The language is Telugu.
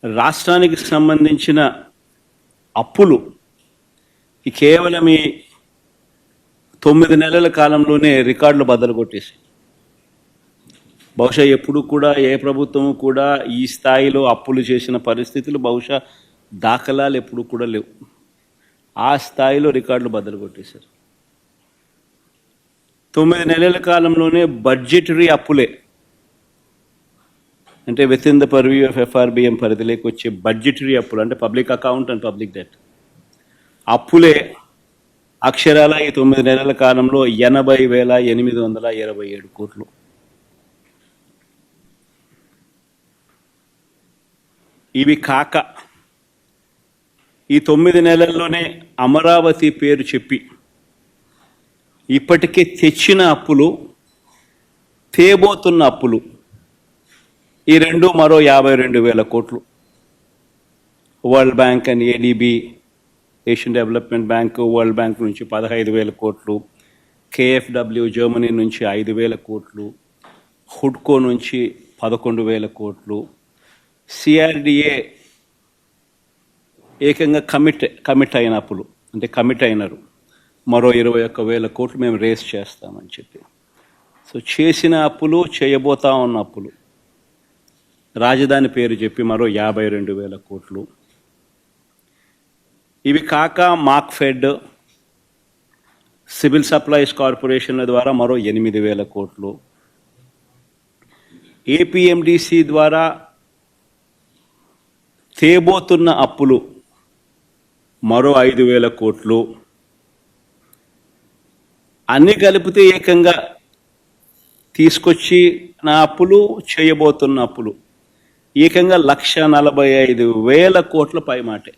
రాష్ట్రానికి సంబంధించిన అప్పులు కేవలం ఈ 9 నెలల కాలంలోనే రికార్డులు బద్దలు కొట్టేసి, బహుశా ఎప్పుడు కూడా ఏ ప్రభుత్వం కూడా ఈ స్థాయిలో అప్పులు చేసిన పరిస్థితులు బహుశా దాఖలాలు ఎప్పుడు కూడా లేవు. ఆ స్థాయిలో రికార్డులు బద్దలు కొట్టేశారు. 9 నెలల కాలంలోనే బడ్జెటరీ అప్పులే, అంటే with in the purview of FRBM పరిధిలోకి వచ్చే బడ్జెటరీ అప్పులు, అంటే public account and public debt అప్పులే అక్షరాల ఈ 9 నెలల కాలంలో 80,827 కోట్లు. ఇవి కాక ఈ 9 నెలల్లోనే అమరావతి పేరు చెప్పి ఇప్పటికే తెచ్చిన అప్పులు, తేబోతున్న అప్పులు ఈ రెండు మరో 52,000 కోట్లు. World bank and ADB, Asian development bank, world bank నుంచి 15,000 కోట్లు, KfW జర్మనీ నుంచి 5,000 కోట్లు, హుడ్కో నుంచి 11,000 కోట్లు, CRDA ఏకంగా కమిట్ అయిన అప్పులు, అంటే కమిట్ అయినారు మరో 21,000 కోట్లు మేము రేస్ చేస్తామని చెప్పి. సో చేసిన అప్పులు, చేయబోతా ఉన్న అప్పులు, రాజధాని పేరు చెప్పి మరో 52,000 కోట్లు. ఇవి కాక మార్క్ఫెడ్, సివిల్ సప్లైస్ కార్పొరేషన్ల ద్వారా మరో 8,000 కోట్లు, APMDC ద్వారా తేబోతున్న అప్పులు మరో 5,000 కోట్లు. అన్ని కలిపితే ఏకంగా తీసుకొచ్చి నా అప్పులు, చేయబోతున్న అప్పులు ఏకంగా 1,45,000 కోట్ల పైమాటే.